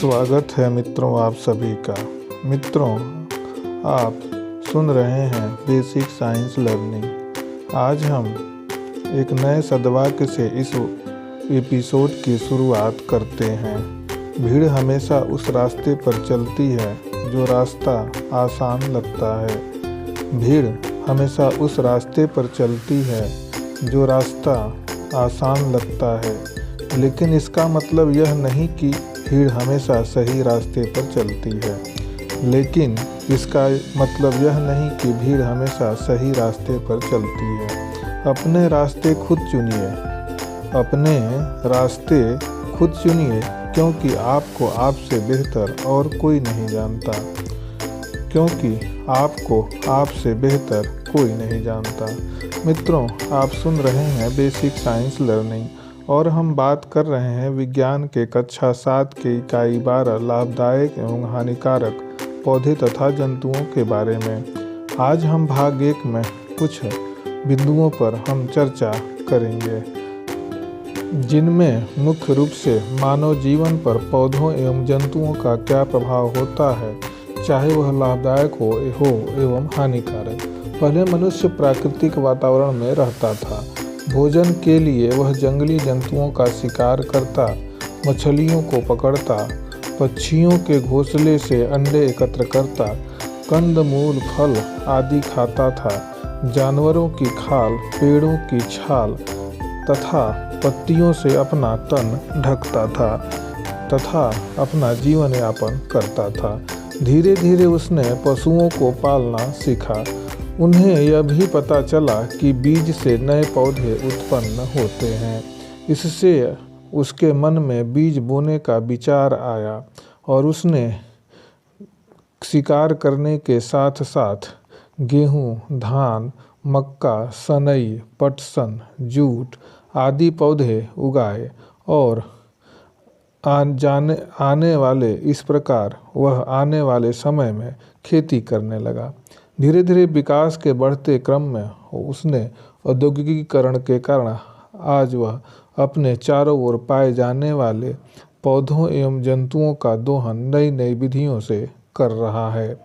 स्वागत है मित्रों आप सभी का। मित्रों, आप सुन रहे हैं बेसिक साइंस लर्निंग। आज हम एक नए सदवाक्य से इस एपिसोड की शुरुआत करते हैं। भीड़ हमेशा उस रास्ते पर चलती है जो रास्ता आसान लगता है। भीड़ हमेशा उस रास्ते पर चलती है जो रास्ता आसान लगता है, लेकिन इसका मतलब यह नहीं कि भीड़ हमेशा सही रास्ते पर चलती है। लेकिन इसका मतलब यह नहीं कि भीड़ हमेशा सही रास्ते पर चलती है। अपने रास्ते खुद चुनिए। अपने रास्ते खुद चुनिए, क्योंकि आपको आपसे बेहतर और कोई नहीं जानता। क्योंकि आपको आपसे बेहतर कोई नहीं जानता। मित्रों, आप सुन रहे हैं बेसिक साइंस लर्निंग और हम बात कर रहे हैं विज्ञान के कक्षा 7 के इकाई 12 लाभदायक एवं हानिकारक पौधे तथा जंतुओं के बारे में। आज हम भाग 1 में कुछ बिंदुओं पर हम चर्चा करेंगे, जिनमें मुख्य रूप से मानव जीवन पर पौधों एवं जंतुओं का क्या प्रभाव होता है, चाहे वह लाभदायक हो एवं हानिकारक। पहले मनुष्य प्राकृतिक वातावरण में रहता था। भोजन के लिए वह जंगली जंतुओं का शिकार करता, मछलियों को पकड़ता, पक्षियों के घोंसले से अंडे एकत्र करता, कंदमूल फल आदि खाता था। जानवरों की खाल, पेड़ों की छाल तथा पत्तियों से अपना तन ढकता था तथा अपना जीवन यापन करता था। धीरे धीरे उसने पशुओं को पालना सीखा। उन्हें यह भी पता चला कि बीज से नए पौधे उत्पन्न होते हैं। इससे उसके मन में बीज बोने का विचार आया और उसने शिकार करने के साथ साथ गेहूं, धान, मक्का, सनई, पटसन, जूट आदि पौधे उगाए और इस प्रकार वह आने वाले समय में खेती करने लगा। धीरे धीरे विकास के बढ़ते क्रम में उसने औद्योगिकीकरण के कारण आज वह अपने चारों ओर पाए जाने वाले पौधों एवं जंतुओं का दोहन नई नई विधियों से कर रहा है।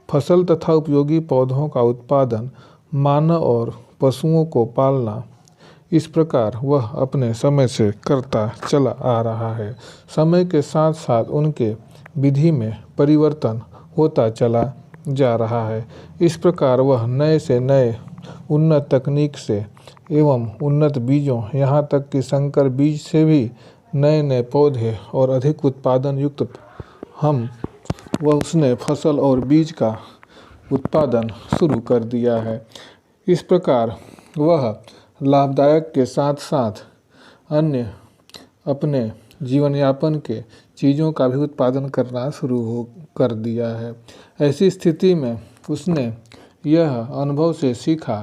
फसल तथा उपयोगी पौधों का उत्पादन, मानव और पशुओं को पालना, इस प्रकार वह अपने समय से करता चला आ रहा है। समय के साथ साथ उनके विधि में परिवर्तन होता चला जा रहा है। इस प्रकार वह नए से नए उन्नत तकनीक से एवं उन्नत बीजों, यहाँ तक कि संकर बीज से भी नए नए पौधे और अधिक उत्पादन युक्त उसने फसल और बीज का उत्पादन शुरू कर दिया है। इस प्रकार वह लाभदायक के साथ साथ अन्य अपने जीवन यापन के चीज़ों का भी उत्पादन करना शुरू कर दिया है। ऐसी स्थिति में उसने यह अनुभव से सीखा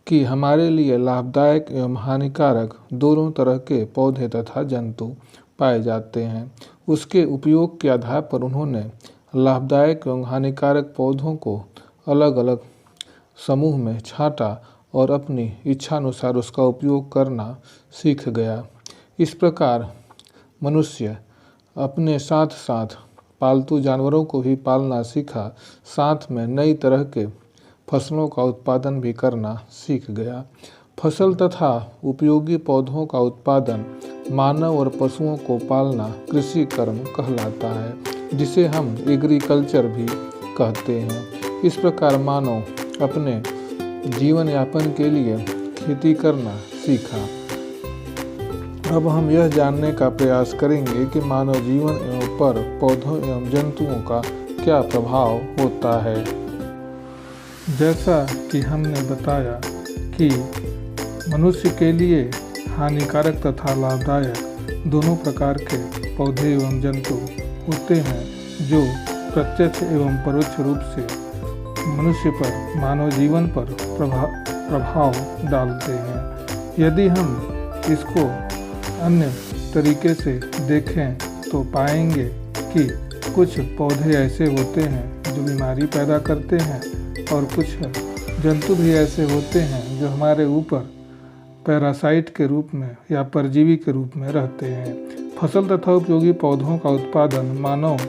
कि हमारे लिए लाभदायक एवं हानिकारक दोनों तरह के पौधे तथा जंतु पाए जाते हैं। उसके उपयोग के आधार पर उन्होंने लाभदायक एवं हानिकारक पौधों को अलग अलग समूह में छांटा और अपनी इच्छानुसार उसका उपयोग करना सीख गया। इस प्रकार मनुष्य अपने साथ साथ पालतू जानवरों को भी पालना सीखा, साथ में नई तरह के फसलों का उत्पादन भी करना सीख गया। फसल तथा उपयोगी पौधों का उत्पादन, मानव और पशुओं को पालना कृषि कर्म कहलाता है, जिसे हम एग्रीकल्चर भी कहते हैं। इस प्रकार मानव अपने जीवन यापन के लिए खेती करना सीखा। अब हम यह जानने का प्रयास करेंगे कि मानव जीवन पर पौधों एवं जंतुओं का क्या प्रभाव होता है। जैसा कि हमने बताया कि मनुष्य के लिए हानिकारक तथा लाभदायक दोनों प्रकार के पौधे एवं जंतु होते हैं, जो प्रत्यक्ष एवं परोक्ष रूप से मनुष्य पर, मानव जीवन पर प्रभाव डालते हैं। यदि हम इसको अन्य तरीके से देखें तो पाएंगे कि कुछ पौधे ऐसे होते हैं जो बीमारी पैदा करते हैं और कुछ जंतु भी ऐसे होते हैं जो हमारे ऊपर पैरासाइट के रूप में या परजीवी के रूप में रहते हैं। फसल तथा उपयोगी पौधों का उत्पादन मानव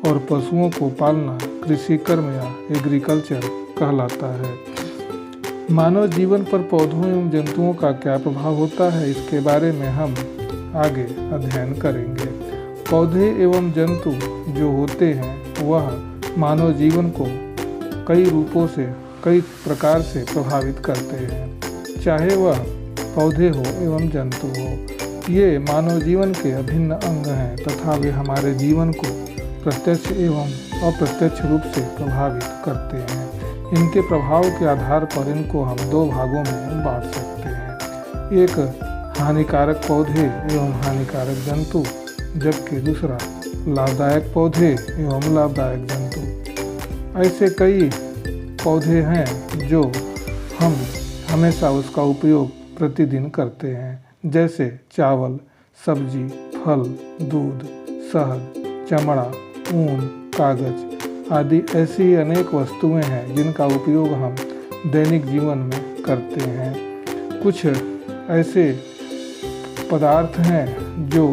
और पशुओं को पालना कृषि कर्म या एग्रीकल्चर कहलाता है। मानव जीवन पर पौधों एवं जंतुओं का क्या प्रभाव होता है, इसके बारे में हम आगे अध्ययन करेंगे। पौधे एवं जंतु जो होते हैं वह मानव जीवन को कई रूपों से, कई प्रकार से प्रभावित करते हैं, चाहे वह पौधे हो एवं जंतु हो। ये मानव जीवन के अभिन्न अंग हैं तथा वे हमारे जीवन को प्रत्यक्ष एवं अप्रत्यक्ष रूप से प्रभावित करते हैं। इनके प्रभाव के आधार पर इनको हम दो भागों में बांट सकते हैं, एक हानिकारक पौधे एवं हानिकारक जंतु, जबकि दूसरा लाभदायक पौधे एवं लाभदायक जंतु। ऐसे कई पौधे हैं जो हम हमेशा उसका उपयोग प्रतिदिन करते हैं, जैसे चावल, सब्जी, फल, दूध, शहद, चमड़ा, ऊन, कागज आदि ऐसी अनेक वस्तुएं हैं जिनका उपयोग हम दैनिक जीवन में करते हैं। कुछ ऐसे पदार्थ हैं जो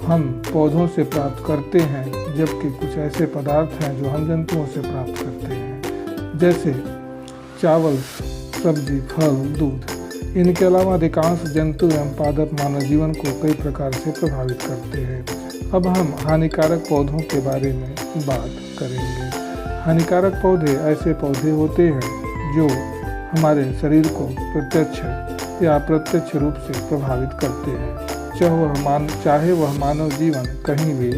हम पौधों से प्राप्त करते हैं, जबकि कुछ ऐसे पदार्थ हैं जो हम जंतुओं से प्राप्त करते हैं, जैसे चावल, सब्जी, फल, दूध। इनके अलावा अधिकांश जंतु एवं पादप मानव जीवन को कई प्रकार से प्रभावित करते हैं। अब हम हानिकारक पौधों के बारे में बात करेंगे। हानिकारक पौधे ऐसे पौधे होते हैं जो हमारे शरीर को प्रत्यक्ष या अप्रत्यक्ष रूप से प्रभावित करते हैं, चाहे वह मानव जीवन कहीं भी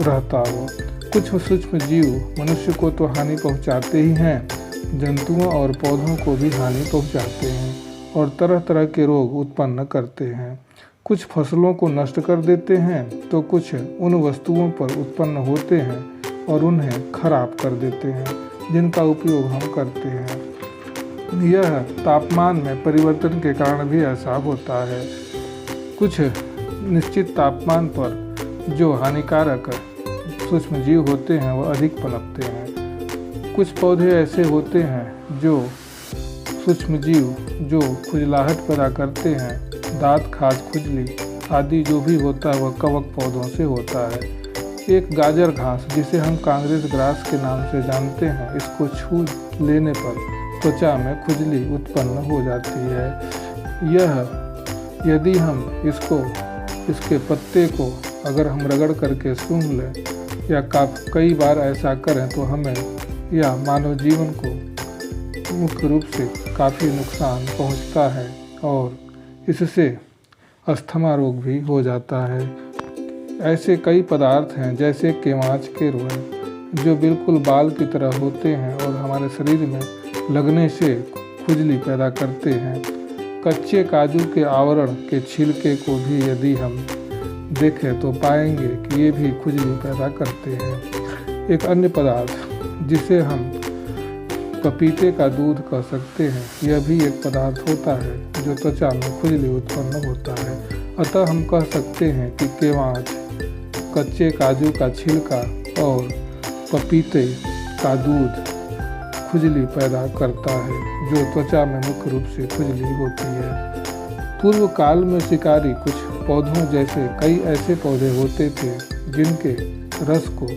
रहता हो। कुछ सूक्ष्म जीव मनुष्य को तो हानि पहुंचाते ही हैं, जंतुओं और पौधों को भी हानि पहुंचाते हैं और तरह तरह के रोग उत्पन्न करते हैं। कुछ फसलों को नष्ट कर देते हैं तो कुछ उन वस्तुओं पर उत्पन्न होते हैं और उन्हें खराब कर देते हैं जिनका उपयोग हम करते हैं। यह तापमान में परिवर्तन के कारण भी ऐसा होता है। कुछ निश्चित तापमान पर जो हानिकारक सूक्ष्म जीव होते हैं वह अधिक पनपते हैं। कुछ पौधे ऐसे होते हैं जो सूक्ष्म जीव जो खुजलाहट पैदा करते हैं, दांत, खाज, खुजली आदि जो भी होता है वह कवक पौधों से होता है। एक गाजर घास जिसे हम कांग्रेस ग्रास के नाम से जानते हैं, इसको छू लेने पर त्वचा में खुजली उत्पन्न हो जाती है। यदि हम इसके पत्ते को अगर हम रगड़ करके सूंघ लें या कई बार ऐसा करें तो हमें या मानव जीवन को मुख्य रूप से काफ़ी नुकसान पहुंचता है और इससे अस्थमा रोग भी हो जाता है। ऐसे कई पदार्थ हैं जैसे केवांच के रोए जो बिल्कुल बाल की तरह होते हैं और हमारे शरीर में लगने से खुजली पैदा करते हैं। कच्चे काजू के आवरण के छिलके को भी यदि हम देखें तो पाएंगे कि ये भी खुजली पैदा करते हैं। एक अन्य पदार्थ जिसे हम पपीते का दूध कह सकते हैं, यह भी एक पदार्थ होता है जो त्वचा में खुजली उत्पन्न होता है। अतः हम कह सकते हैं कि केवांच, कच्चे काजू का छिलका और पपीते का दूध खुजली पैदा करता है, जो त्वचा में मुख्य रूप से खुजली होती है। पूर्व काल में शिकारी कुछ पौधों जैसे कई ऐसे पौधे होते थे जिनके रस को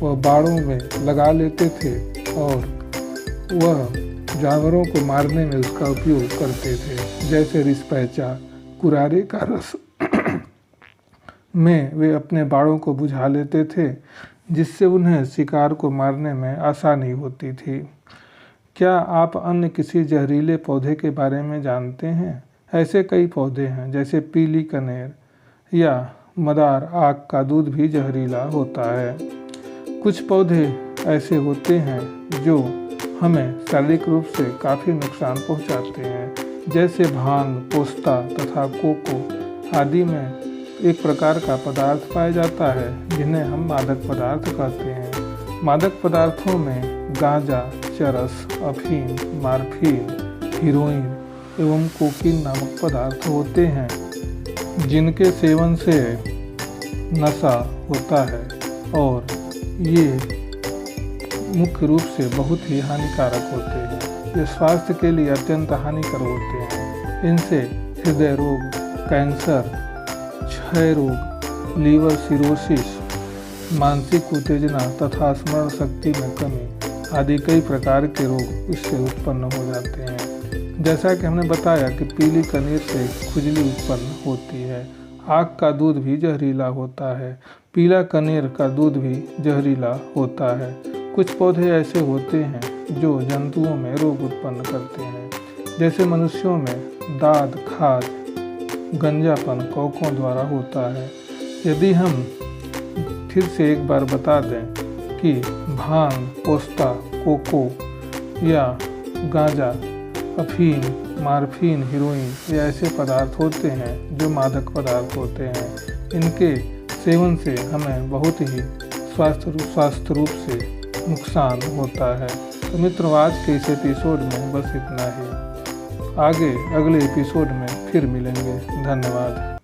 वह बाड़ों में लगा लेते थे और वह जानवरों को मारने में उसका उपयोग करते थे, जैसे रिस्पैचा, कुरारे का रस में वे अपने बाड़ों को बुझा लेते थे, जिससे उन्हें शिकार को मारने में आसानी होती थी। क्या आप अन्य किसी जहरीले पौधे के बारे में जानते हैं? ऐसे कई पौधे हैं जैसे पीली कनेर या मदार आक का दूध भी जहरीला होता है। कुछ पौधे ऐसे होते हैं जो हमें शारीरिक रूप से काफ़ी नुकसान पहुंचाते हैं, जैसे भांग, पोस्ता तथा कोको आदि में एक प्रकार का पदार्थ पाया जाता है जिन्हें हम मादक पदार्थ कहते हैं। मादक पदार्थों में गांजा, चरस, अफीम, मार्फीन, हीरोइन एवं कोकीन नामक पदार्थ होते हैं जिनके सेवन से नशा होता है और ये मुख्य रूप से बहुत ही हानिकारक होते हैं। ये स्वास्थ्य के लिए अत्यंत हानिकर होते हैं। इनसे हृदय रोग, कैंसर, क्षय रोग, लीवर सिरोसिस, मानसिक उत्तेजना तथा स्मरण शक्ति में कमी आदि कई प्रकार के रोग इससे उत्पन्न हो जाते हैं। जैसा कि हमने बताया कि पीली कनीर से खुजली उत्पन्न होती है। आग का दूध भी जहरीला होता है। पीला कनेर का दूध भी जहरीला होता है। कुछ पौधे ऐसे होते हैं जो जंतुओं में रोग उत्पन्न करते हैं, जैसे मनुष्यों में दाद, खाज, गंजापन कौकों द्वारा होता है। यदि हम फिर से एक बार बता दें कि भांग, पोस्ता, कोको या गांजा, अफीम, मार्फीन, हीरोइन ये ऐसे पदार्थ होते हैं जो मादक पदार्थ होते हैं। इनके सेवन से हमें बहुत ही स्वास्थ्य रूप से नुकसान होता है। तो मित्रों, आज के इस एपिसोड में बस इतना ही। आगे अगले एपिसोड में फिर मिलेंगे। धन्यवाद।